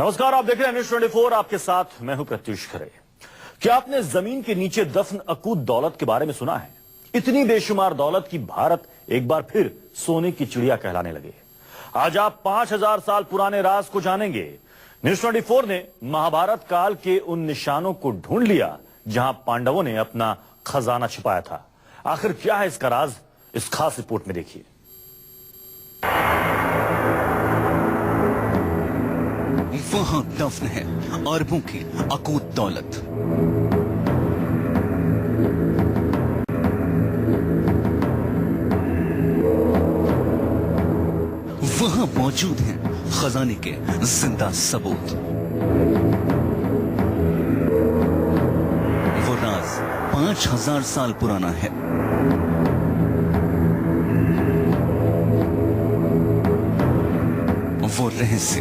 नमस्कार, आप देख रहे हैं न्यूज़ 24। आपके साथ मैं हूं प्रत्युष खरे। क्या आपने जमीन के नीचे दफन अकूत दौलत के बारे में सुना है? इतनी बेशुमार दौलत की भारत एक बार फिर सोने की चिड़िया कहलाने लगे। आज आप 5000 साल पुराने राज को जानेंगे। न्यूज़ 24 ने महाभारत काल के उन निशानों को ढूंढ लिया जहां पांडवों ने अपना खजाना छिपाया था। आखिर क्या है इसका राज, इस खास रिपोर्ट में देखिए। वहां दफन है अरबों की अकूत दौलत। वहां मौजूद हैं खजाने के जिंदा सबूत। वो राज 5000 साल पुराना है। वो रहस्य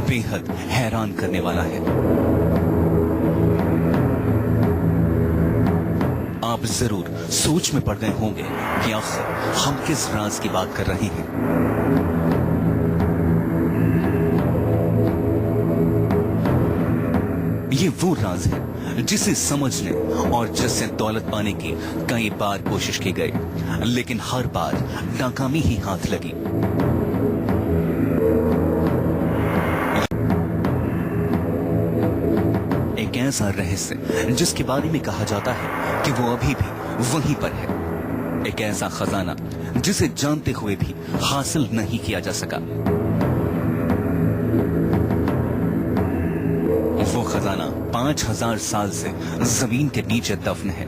बेहद हैरान करने वाला है। आप जरूर सोच में पड़ गए होंगे कि आखिर हम किस राज की बात कर रहे हैं। ये वो राज है जिसे समझने और जिससे दौलत पाने की कई बार कोशिश की गई, लेकिन हर बार नाकामी ही हाथ लगी। एक ऐसा रहस्य जिसके बारे में कहा जाता है कि वो अभी भी वहीं पर है। एक ऐसा खजाना जिसे जानते हुए भी हासिल नहीं किया जा सका। वो खजाना 5000 साल से जमीन के नीचे दफन है।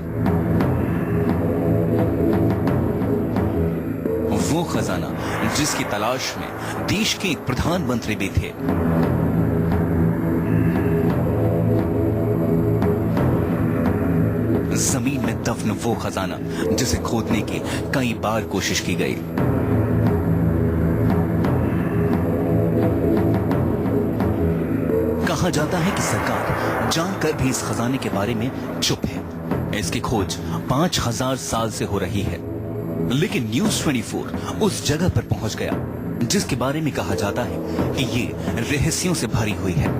वो खजाना जिसकी तलाश में देश के एक प्रधानमंत्री भी थे। जमीन में दफन वो खजाना जिसे खोदने की कई बार कोशिश की गई। कहा जाता है कि सरकार जानकर भी इस खजाने के बारे में चुप है। इसकी खोज 5000 साल से हो रही है, लेकिन न्यूज़ 24 उस जगह पर पहुंच गया जिसके बारे में कहा जाता है कि ये रहस्यों से भरी हुई है।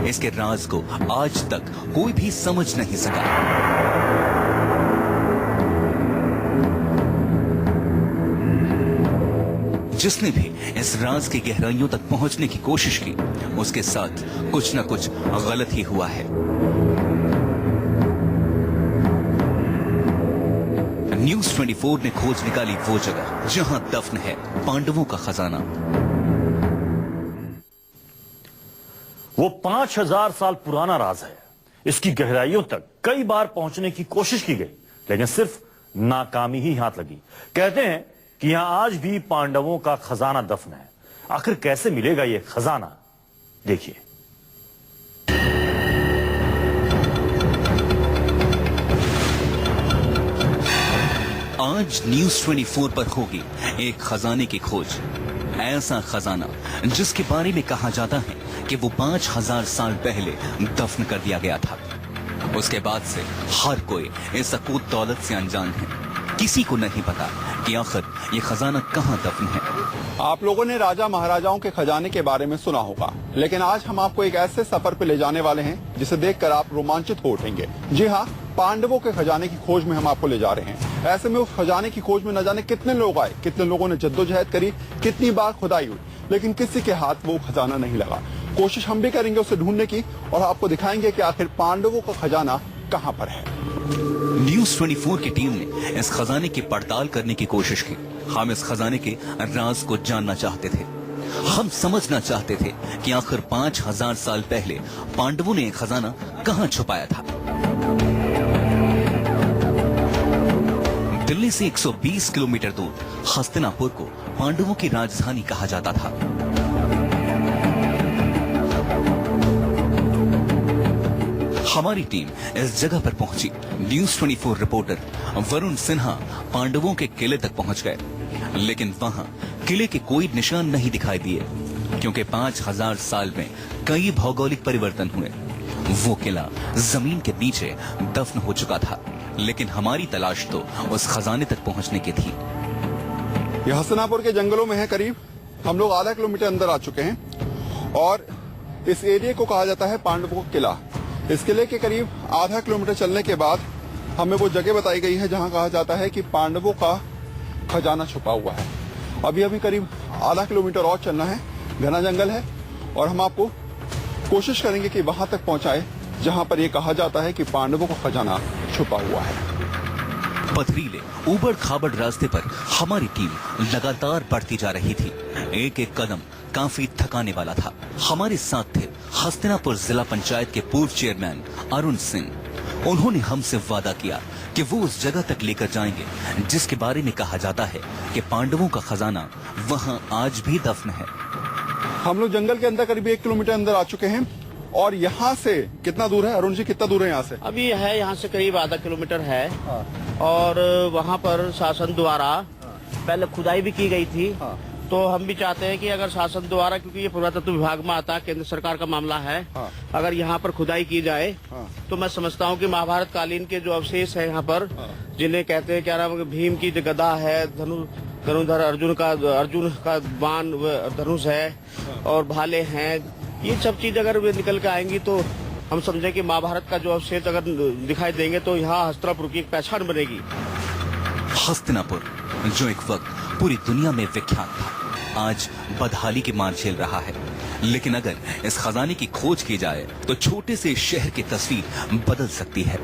इसके राज को आज तक कोई भी समझ नहीं सका। जिसने भी इस राज की गहराइयों तक पहुंचने की कोशिश की, उसके साथ कुछ न कुछ गलत ही हुआ है। न्यूज़ 24 ने खोज निकाली वो जगह जहां दफन है पांडवों का खजाना। वो 5000 साल पुराना राज है। इसकी गहराइयों तक कई बार पहुंचने की कोशिश की गई, लेकिन सिर्फ नाकामी ही हाथ लगी। कहते हैं कि यहां आज भी पांडवों का खजाना दफन है। आखिर कैसे मिलेगा ये खजाना, देखिए। आज न्यूज़ 24 पर होगी एक खजाने की खोज। ऐसा खजाना जिसके बारे में कहा जाता है कि वो 5000 साल पहले दफन कर दिया गया था। उसके बाद से हर कोई इस अकूत दौलत से अनजान है। किसी को नहीं पता कि आखिर ये खजाना कहां दफन है। आप लोगों ने राजा महाराजाओं के खजाने के बारे में सुना होगा, लेकिन आज हम आपको एक ऐसे सफर पे ले जाने वाले हैं जिसे देखकर आप रोमांचित हो उठेंगे। जी हाँ, पांडवों के खजाने की खोज में हम आपको ले जा रहे हैं। ऐसे में उस खजाने की खोज में न जाने कितने लोग आए, कितने लोगों ने जद्दोजहद करी, कितनी बार खुदाई हुई, लेकिन किसी के हाथ वो खजाना नहीं लगा। कोशिश हम भी करेंगे उसे ढूंढने की और आपको दिखाएंगे कि आखिर पांडवों का खजाना कहां पर है। न्यूज़ 24 की टीम ने इस खजाने की पड़ताल करने की कोशिश की। हम इस खजाने के राज को जानना चाहते थे। हम समझना चाहते थे कि आखिर 5000 साल पहले पांडवों ने खजाना कहां छुपाया था। दिल्ली से 120 किलोमीटर दूर हस्तिनापुर को पांडवों की राजधानी कहा जाता था। हमारी टीम इस जगह पर पहुंची। न्यूज़ 24 रिपोर्टर वरुण सिन्हा पांडवों के किले तक पहुंच गए, लेकिन वहां किले के कोई निशान नहीं दिखाई दिए, क्योंकि 5000 साल में कई भौगोलिक परिवर्तन हुए। वो किला जमीन के नीचे दफन हो चुका था, लेकिन हमारी तलाश तो उस खजाने तक पहुंचने की थी। ये हस्तिनापुर के जंगलों में है। करीब हम लोग आधा किलोमीटर अंदर आ चुके हैं और इस एरिया को कहा जाता है पांडवों का किला। इस किले के करीब आधा किलोमीटर चलने के बाद हमें वो जगह बताई गई है जहां कहा जाता है कि पांडवों का खजाना छुपा हुआ है। अभी अभी करीब आधा किलोमीटर और चलना है, घना जंगल है और हम आपको कोशिश करेंगे कि वहां तक पहुंचाए जहां पर यह कहा जाता है कि पांडवों का खजाना छुपा हुआ है। पथरीले ऊबड़ खाबड़ रास्ते पर हमारी टीम लगातार बढ़ती जा रही थी। एक एक कदम काफी थकाने वाला था। हमारे साथ थे हस्तिनापुर जिला पंचायत के पूर्व चेयरमैन अरुण सिंह। उन्होंने हमसे वादा किया कि वो उस जगह तक लेकर जाएंगे जिसके बारे में कहा जाता है कि पांडवों का खजाना वहां आज भी दफन है। हम लोग जंगल के अंदर करीब 1 किलोमीटर अंदर आ चुके हैं और यहाँ से कितना दूर है अरुण जी, कितना दूर है यहाँ से? अभी है यहाँ से करीब आधा किलोमीटर है। और वहाँ पर शासन द्वारा पहले खुदाई भी की गई थी। तो हम भी चाहते हैं कि अगर शासन द्वारा, क्योंकि ये पुरातत्व विभाग में आता है, केंद्र सरकार का मामला है, अगर यहाँ पर खुदाई की जाए तो मैं समझता हूँ कि महाभारत कालीन के जो अवशेष है यहाँ पर, जिन्हें कहते हैं क्या नाम, भीम की जो गदा है, धनुधर अर्जुन का बाण धनुष है और भाले हैं, ये सब चीज अगर वे निकल के आएंगी तो हम समझे कि महाभारत का जो अवशेष अगर दिखाई देंगे तो यहाँ हस्तिनापुर की एक पहचान बनेगी। हस्तिनापुर जो एक वक्त पूरी दुनिया में विख्यात था, आज बदहाली की मार झेल रहा है। लेकिन अगर इस खजाने की खोज की जाए तो छोटे से शहर की तस्वीर बदल सकती है।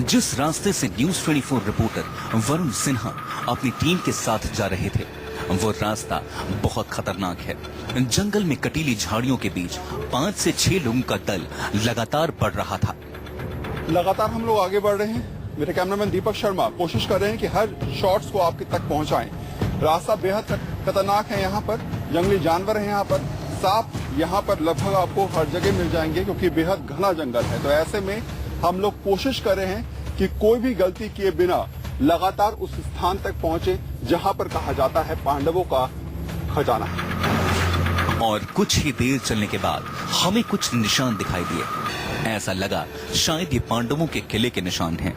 जिस रास्ते से न्यूज़ 24 रिपोर्टर वरुण सिन्हा अपनी टीम के साथ जा रहे थे, वो रास्ता बहुत खतरनाक है। जंगल में कटीली झाड़ियों के बीच 5 से 6 लोगों का दल लगातार बढ़ रहा था। लगातार हम लोग आगे बढ़ रहे हैं। मेरे कैमरामैन दीपक शर्मा कोशिश कर रहे हैं कि हर शॉट्स को आपके तक पहुंचाएं। रास्ता बेहद खतरनाक है। यहाँ पर जंगली जानवर हैं, यहाँ पर सांप यहाँ पर लगभग आपको हर जगह मिल जाएंगे क्योंकि बेहद घना जंगल है। तो ऐसे में हम लोग कोशिश कर रहे हैं कि कोई भी गलती किए बिना लगातार उस स्थान तक पहुंचे जहां पर कहा जाता है पांडवों का खजाना है। और कुछ ही देर चलने के बाद हमें कुछ निशान दिखाई दिए। ऐसा लगा शायद ये पांडवों के किले के निशान हैं।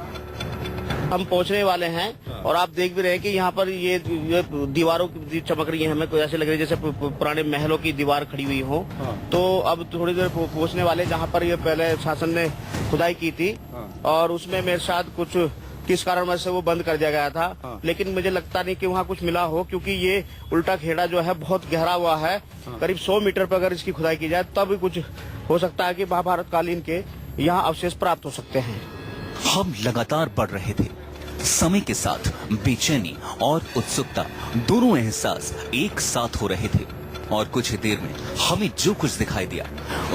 हम पहुंचने वाले हैं और आप देख भी रहे हैं कि यहाँ पर ये दीवारों की चमक रही है। हमें कोई ऐसे लग रही है जैसे पुराने महलों की दीवार खड़ी हुई हो। तो अब थोड़ी देर पहुंचने वाले जहाँ पर ये पहले शासन ने खुदाई की थी और उसमें मेरे साथ कुछ किस कारण से वो बंद कर दिया गया था। लेकिन मुझे लगता नहीं कि वहाँ कुछ मिला हो, क्योंकि ये उल्टा खेड़ा जो है बहुत गहरा हुआ है। करीब 100 मीटर पर अगर इसकी खुदाई की जाए तब भी कुछ हो सकता है कि महाभारत कालीन के यहाँ अवशेष प्राप्त हो सकते हैं। हम लगातार बढ़ रहे थे। समय के साथ बेचैनी और उत्सुकता दोनों एहसास एक साथ हो रहे थे और कुछ ही देर में हमें जो कुछ दिखाई दिया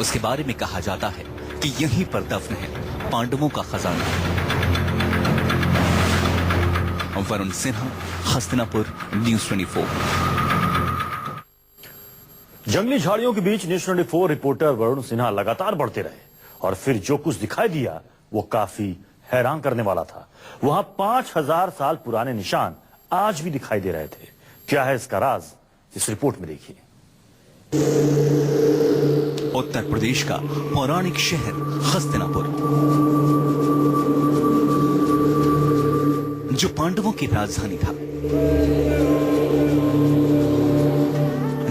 उसके बारे में कहा जाता है कि यहीं पर दफन है पांडवों का खजाना। वरुण सिन्हा, हस्तिनापुर, न्यूज़ 24। जंगली झाड़ियों के बीच न्यूज़ 24 रिपोर्टर वरुण सिन्हा लगातार बढ़ते रहे और फिर जो कुछ दिखाई दिया वो काफी हैरान करने वाला था। वहां 5000 साल पुराने निशान आज भी दिखाई दे रहे थे। क्या है इसका राज, इस रिपोर्ट में देखिए। उत्तर प्रदेश का पौराणिक शहर हस्तिनापुर, जो पांडवों की राजधानी था,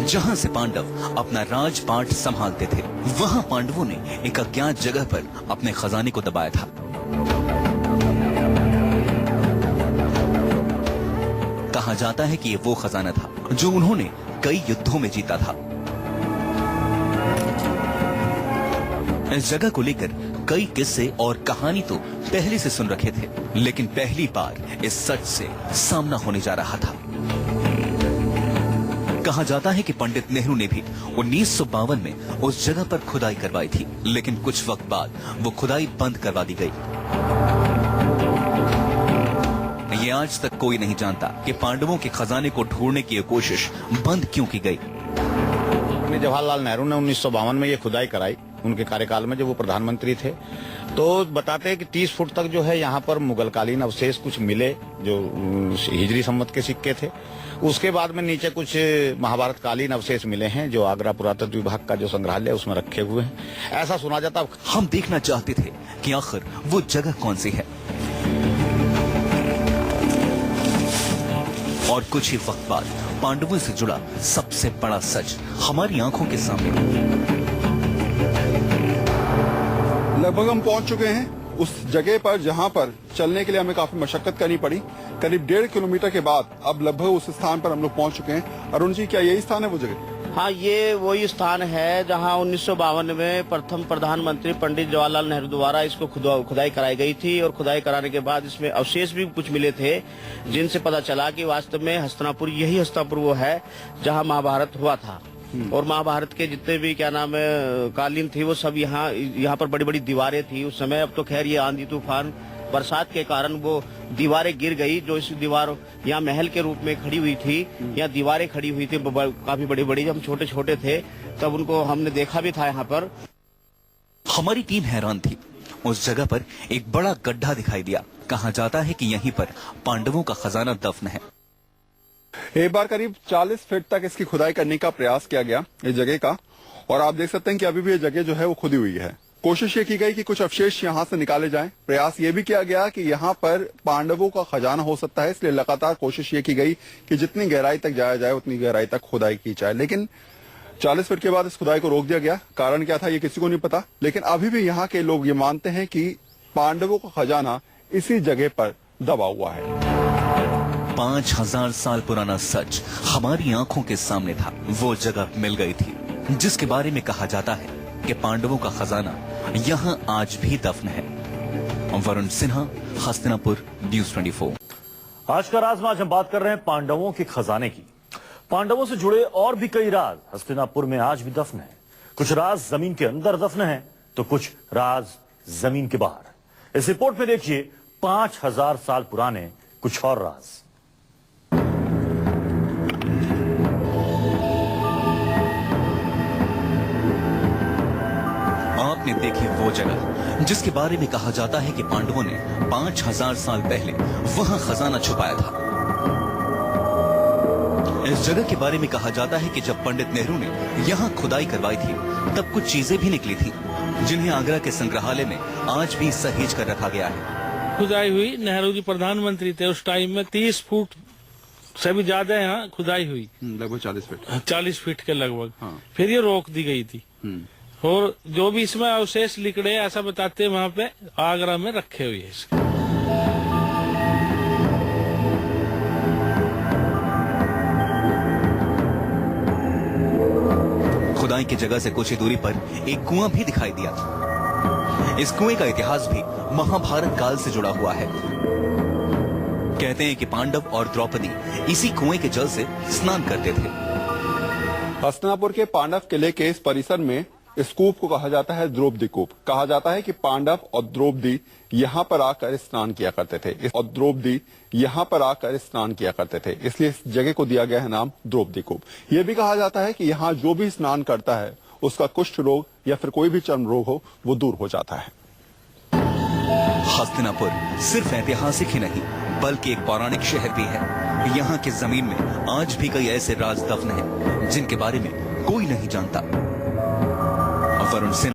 जहां से पांडव अपना राजपाट संभालते थे, वहां पांडवों ने एक अज्ञात जगह पर अपने खजाने को दबाया था। कहा जाता है कि ये वो खजाना था जो उन्होंने कई युद्धों में जीता था। इस जगह को लेकर कई किस्से और कहानी तो पहले से सुन रखे थे, लेकिन पहली बार इस सच से सामना होने जा रहा था। कहा जाता है कि पंडित नेहरू ने भी 1952 में उस जगह पर खुदाई करवाई थी, लेकिन कुछ वक्त बाद वो खुदाई बंद करवा दी गई। ये आज तक कोई नहीं जानता कि पांडवों के खजाने को ढूंढने की कोशिश बंद क्यों की गई। जवाहरलाल नेहरू ने 1952 में ये खुदाई कराई, उनके कार्यकाल में जब वो प्रधानमंत्री थे। तो बताते हैं कि 30 फुट तक जो है यहाँ पर मुगलकालीन अवशेष कुछ मिले जो हिजरी सम्मत के सिक्के थे। उसके बाद में नीचे कुछ महाभारत कालीन अवशेष मिले हैं जो आगरा पुरातत्व विभाग का जो संग्रहालय उसमें रखे हुए हैं, ऐसा सुना जाता। हम देखना चाहते थे कि आखिर वो जगह कौन सी है। और कुछ ही वक्त बाद पांडवों से जुड़ा सबसे बड़ा सच हमारी आंखों के सामने। लगभग हम पहुंच चुके हैं उस जगह पर जहां पर चलने के लिए हमें काफी मशक्कत करनी पड़ी। करीब 1.5 किलोमीटर के बाद अब लगभग उस स्थान पर हम लोग पहुंच चुके हैं। अरुण जी, क्या यही स्थान है वो जगह? हाँ, ये वही स्थान है जहाँ 1952 में प्रथम प्रधानमंत्री पंडित जवाहरलाल नेहरू द्वारा इसको खुदाई कराई गई थी और खुदाई कराने के बाद इसमें अवशेष भी कुछ मिले थे, जिनसे पता चला कि वास्तव में हस्तिनापुर, यही हस्तिनापुर वो है जहाँ महाभारत हुआ था। और महाभारत के जितने भी क्या नाम है कालीन थी वो सब यहाँ पर बड़ी बड़ी दीवारें थी उस समय। अब तो खैर ये आंधी तूफान बरसात के कारण वो दीवारें गिर गई। जो इस दीवार यहाँ महल के रूप में खड़ी हुई थी, यहाँ दीवारें खड़ी हुई थी काफी बड़ी बड़ी। जब हम छोटे छोटे थे तब उनको हमने देखा भी था यहाँ पर। हमारी टीम हैरान थी। उस जगह पर एक बड़ा गड्ढा दिखाई दिया। कहा जाता है कि यहीं पर पांडवों का खजाना दफन है। एक बार करीब 40 फीट तक इसकी खुदाई करने का प्रयास किया गया इस जगह का, और आप देख सकते हैं कि अभी भी ये जगह जो है वो खुदी हुई है। कोशिश ये की गई कि कुछ अवशेष यहाँ से निकाले जाएं। प्रयास ये भी किया गया कि यहाँ पर पांडवों का खजाना हो सकता है, इसलिए लगातार कोशिश ये की गई कि जितनी गहराई तक जाया जाए उतनी गहराई तक खुदाई की जाए। लेकिन 40 फीट के बाद इस खुदाई को रोक दिया गया। कारण क्या था ये किसी को नहीं पता, लेकिन अभी भी यहाँ के लोग ये मानते हैं कि पांडवों का खजाना इसी जगह पर दबा हुआ है। 5000 साल पुराना सच हमारी आंखों के सामने था। वो जगह मिल गई थी जिसके बारे में कहा जाता है कि पांडवों का खजाना यहाँ आज भी दफन है। वरुण सिन्हा, हस्तिनापुर, न्यूज़ 24। आज का राज में आज हम बात कर रहे हैं पांडवों के खजाने की। पांडवों से जुड़े और भी कई राज हस्तिनापुर में आज भी दफन है। कुछ राज जमीन के अंदर दफन है तो कुछ राज जमीन के बाहर। इस रिपोर्ट में देखिए 5000 साल पुराने कुछ और राज। आपने देखी वो जगह जिसके बारे में कहा जाता है कि पांडवों ने 5000 साल पहले वहां खजाना छुपाया था। इस जगह के बारे में कहा जाता है कि जब पंडित नेहरू ने यहाँ खुदाई करवाई थी तब कुछ चीजें भी निकली थी जिन्हें आगरा के संग्रहालय में आज भी सहेज कर रखा गया है। खुदाई हुई, नेहरू जी प्रधानमंत्री थे उस टाइम में, 30 फुट से भी ज्यादा यहाँ खुदाई हुई, लगभग 40 फीट 40 फीट के लगभग। हाँ। फिर ये रोक दी गई थी और जो भी इसमें अवशेष निकले ऐसा बताते हैं वहाँ पे आगरा में रखे हुए हैं। खुदाई की जगह से कुछ ही दूरी पर एक कुआं भी दिखाई दिया। इस कुएं का इतिहास भी महाभारत काल से जुड़ा हुआ है। कहते हैं कि पांडव और द्रौपदी इसी कुएं के जल से स्नान करते थे। हस्तिनापुर के पांडव किले के इस परिसर में इस कूप को कहा जाता है द्रौपदी कूप। कहा जाता है कि पांडव और द्रौपदी यहाँ पर आकर स्नान किया करते थे और द्रौपदी यहाँ पर आकर स्नान किया करते थे, इसलिए इस जगह को दिया गया है नाम द्रौपदी कूप। यह भी कहा जाता है कि यहाँ जो भी स्नान करता है उसका कुष्ठ रोग या फिर कोई भी चर्म रोग हो वो दूर हो जाता है। हस्तिनापुर सिर्फ ऐतिहासिक ही नहीं बल्कि एक पौराणिक शहर भी है। यहाँ की जमीन में आज भी कई ऐसे राज दफन हैं जिनके बारे में कोई नहीं जानता। वरुण सिन्हा।